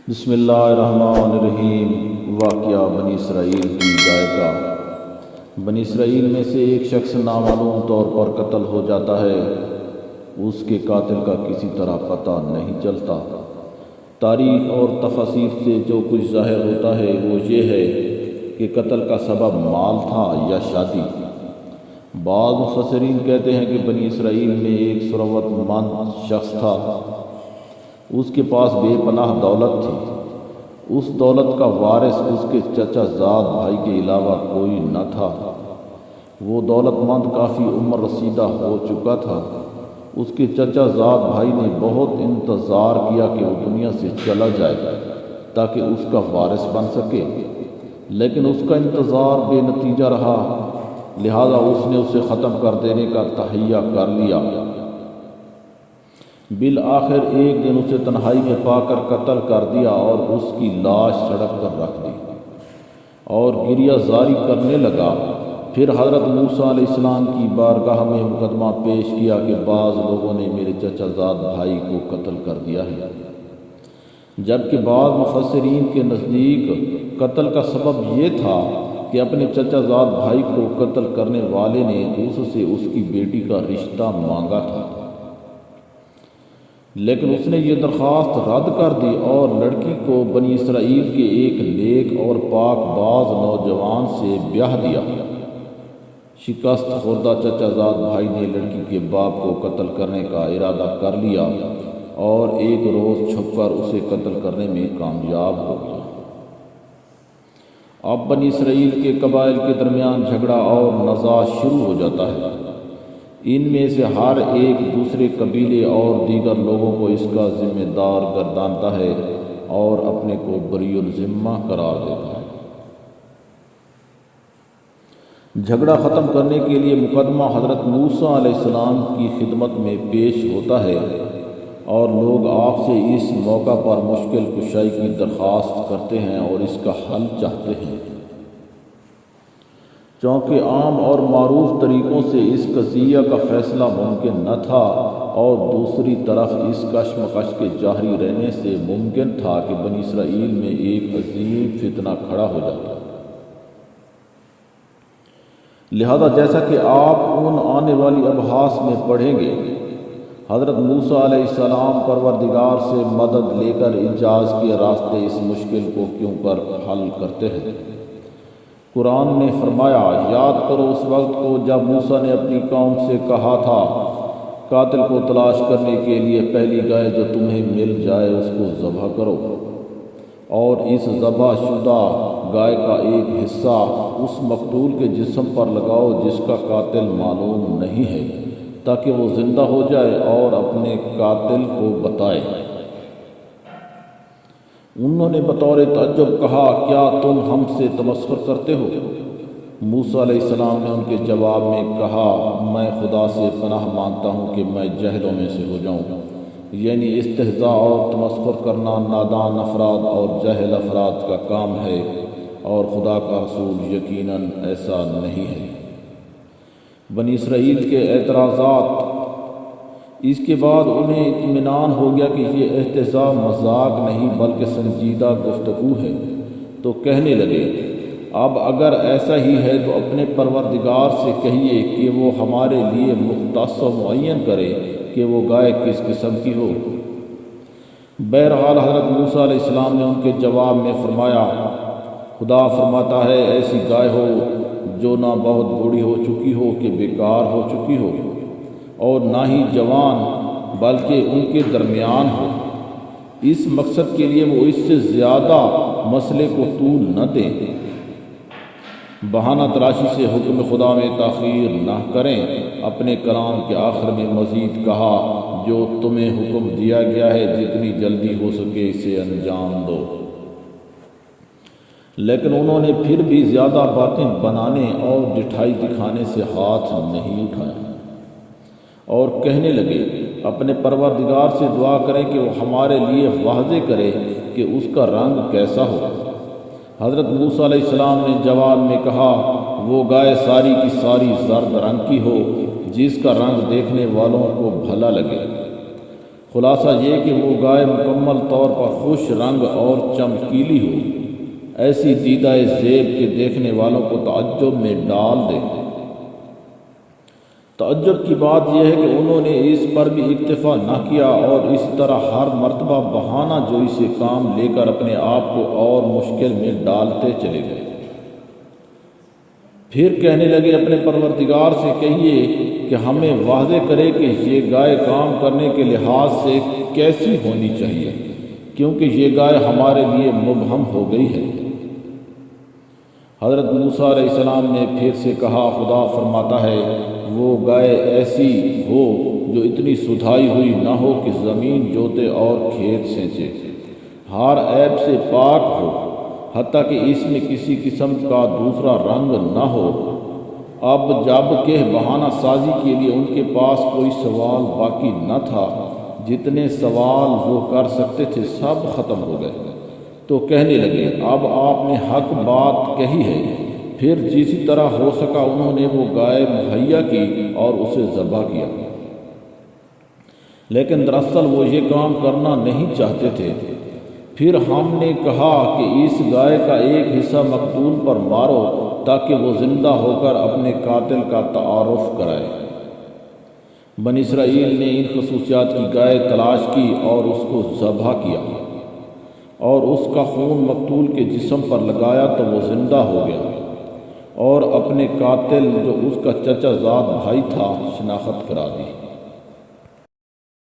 بسم اللہ الرحمن الرحیم۔ واقعہ بنی اسرائیل کی گائے کا۔ بنی اسرائیل میں سے ایک شخص نامعلوم طور پر قتل ہو جاتا ہے۔ اس کے قاتل کا کسی طرح پتہ نہیں چلتا۔ تاریخ اور تفاسیر سے جو کچھ ظاہر ہوتا ہے وہ یہ ہے کہ قتل کا سبب مال تھا یا شادی۔ بعض مفسرین کہتے ہیں کہ بنی اسرائیل میں ایک ثروت مند شخص تھا۔ اس کے پاس بے پناہ دولت تھی۔ اس دولت کا وارث اس کے چچا زاد بھائی کے علاوہ کوئی نہ تھا۔ وہ دولت مند کافی عمر رسیدہ ہو چکا تھا۔ اس کے چچا زاد بھائی نے بہت انتظار کیا کہ وہ دنیا سے چلا جائے تاکہ اس کا وارث بن سکے، لیکن اس کا انتظار بے نتیجہ رہا، لہذا اس نے اسے ختم کر دینے کا تہیہ کر لیا۔ بالآخر ایک دن اسے تنہائی میں پا کر قتل کر دیا اور اس کی لاش سڑک پر رکھ دی اور گریہ زاری کرنے لگا۔ پھر حضرت موسیٰ علیہ السلام کی بارگاہ میں مقدمہ پیش کیا کہ بعض لوگوں نے میرے چچا زاد بھائی کو قتل کر دیا ہے، جبکہ بعض مفسرین کے نزدیک قتل کا سبب یہ تھا کہ اپنے چچا زاد بھائی کو قتل کرنے والے نے اس سے اس کی بیٹی کا رشتہ مانگا تھا، لیکن اس نے یہ درخواست رد کر دی اور لڑکی کو بنی اسرائیل کے ایک نیک اور پاک باز نوجوان سے بیاہ دیا۔ شکست خوردہ چچا زاد بھائی نے لڑکی کے باپ کو قتل کرنے کا ارادہ کر لیا اور ایک روز چھپ کر اسے قتل کرنے میں کامیاب ہو گیا۔ اب بنی اسرائیل کے قبائل کے درمیان جھگڑا اور نزاع شروع ہو جاتا ہے۔ ان میں سے ہر ایک دوسرے قبیلے اور دیگر لوگوں کو اس کا ذمہ دار گردانتا ہے اور اپنے کو بری الذمہ قرار دیتا ہے۔ جھگڑا ختم کرنے کے لیے مقدمہ حضرت موسیٰ علیہ السلام کی خدمت میں پیش ہوتا ہے اور لوگ آپ سے اس موقع پر مشکل کشائی کی درخواست کرتے ہیں اور اس کا حل چاہتے ہیں۔ چونکہ عام اور معروف طریقوں سے اس قضیہ کا فیصلہ ممکن نہ تھا اور دوسری طرف اس کشمکش کے جاری رہنے سے ممکن تھا کہ بنی اسرائیل میں ایک عظیم فتنہ کھڑا ہو جاتا۔ لہذا جیسا کہ آپ ان آنے والی ابحاث میں پڑھیں گے، حضرت موسیٰ علیہ السلام پروردگار سے مدد لے کر اعجاز کے راستے اس مشکل کو کیوں کر حل کرتے ہیں۔ قرآن نے فرمایا، یاد کرو اس وقت کو جب موسیٰ نے اپنی قوم سے کہا تھا، قاتل کو تلاش کرنے کے لیے پہلی گائے جو تمہیں مل جائے اس کو ذبح کرو، اور اس ذبح شدہ گائے کا ایک حصہ اس مقتول کے جسم پر لگاؤ جس کا قاتل معلوم نہیں ہے، تاکہ وہ زندہ ہو جائے اور اپنے قاتل کو بتائے۔ انہوں نے بطور تعجب کہا، کیا تم ہم سے تمسخر کرتے ہو؟ موسیٰ علیہ السلام نے ان کے جواب میں کہا، میں خدا سے پناہ مانگتا ہوں کہ میں جاہلوں میں سے ہو جاؤں۔ یعنی استہزاء اور تمسخر کرنا نادان افراد اور جاہل افراد کا کام ہے اور خدا کا رسول یقیناً ایسا نہیں ہے۔ بنی اسرائیل کے اعتراضات۔ اس کے بعد انہیں اطمینان ہو گیا کہ یہ استہزاء مذاق نہیں بلکہ سنجیدہ گفتگو ہے، تو کہنے لگے، اب اگر ایسا ہی ہے تو اپنے پروردگار سے کہیے کہ وہ ہمارے لیے مختص و معین کرے کہ وہ گائے کس قسم کی ہو۔ بہرحال حضرت موسیٰ علیہ السلام نے ان کے جواب میں فرمایا، خدا فرماتا ہے ایسی گائے ہو جو نہ بہت بوڑھی ہو چکی ہو کہ بیکار ہو چکی ہو، اور نہ ہی جوان بلکہ ان کے درمیان ہو۔ اس مقصد کے لیے وہ اس سے زیادہ مسئلے کو طول نہ دیں۔ بہانہ تراشی سے حکم خدا میں تاخیر نہ کریں۔ اپنے کلام کے آخر میں مزید کہا، جو تمہیں حکم دیا گیا ہے جتنی جلدی ہو سکے اسے انجام دو۔ لیکن انہوں نے پھر بھی زیادہ باتیں بنانے اور ڈٹھائی دکھانے سے ہاتھ نہیں اٹھایا اور کہنے لگے، اپنے پروردگار سے دعا کریں کہ وہ ہمارے لیے واضح کرے کہ اس کا رنگ کیسا ہو۔ حضرت موسیٰ علیہ السلام نے جواب میں کہا، وہ گائے ساری کی ساری زرد رنگ کی ہو جس کا رنگ دیکھنے والوں کو بھلا لگے۔ خلاصہ یہ کہ وہ گائے مکمل طور پر خوش رنگ اور چمکیلی ہو، ایسی دیدہ زیب کے دیکھنے والوں کو تعجب میں ڈال دے۔ تعجب کی بات یہ ہے کہ انہوں نے اس پر بھی اکتفا نہ کیا اور اس طرح ہر مرتبہ بہانہ جوئی سے کام لے کر اپنے آپ کو اور مشکل میں ڈالتے چلے گئے۔ پھر کہنے لگے اپنے پروردگار سے کہیے کہ ہمیں واضح کرے کہ یہ گائے کام کرنے کے لحاظ سے کیسی ہونی چاہیے، کیونکہ یہ گائے ہمارے لیے مبہم ہو گئی ہے۔ حضرت موسیٰ علیہ السلام نے پھر سے کہا، خدا فرماتا ہے وہ گائے ایسی ہو جو اتنی سدھائی ہوئی نہ ہو کہ زمین جوتے اور کھیت سینچے، ہر عیب سے پاک ہو، حتیٰ کہ اس میں کسی قسم کا دوسرا رنگ نہ ہو۔ اب جب کہ بہانہ سازی کے لیے ان کے پاس کوئی سوال باقی نہ تھا، جتنے سوال وہ کر سکتے تھے سب ختم ہو گئے، تو کہنے لگے اب آپ نے حق بات کہی ہے۔ پھر جسی طرح ہو سکا انہوں نے وہ گائے مہیا کی اور اسے ذبح کیا، لیکن دراصل وہ یہ کام کرنا نہیں چاہتے تھے۔ پھر ہم نے کہا کہ اس گائے کا ایک حصہ مقتول پر مارو تاکہ وہ زندہ ہو کر اپنے قاتل کا تعارف کرائے۔ بنی اسرائیل نے ان خصوصیات کی گائے تلاش کی اور اس کو ذبح کیا اور اس کا خون مقتول کے جسم پر لگایا تو وہ زندہ ہو گیا، اور اپنے قاتل جو اس کا چچا زاد بھائی تھا شناخت کرا دی۔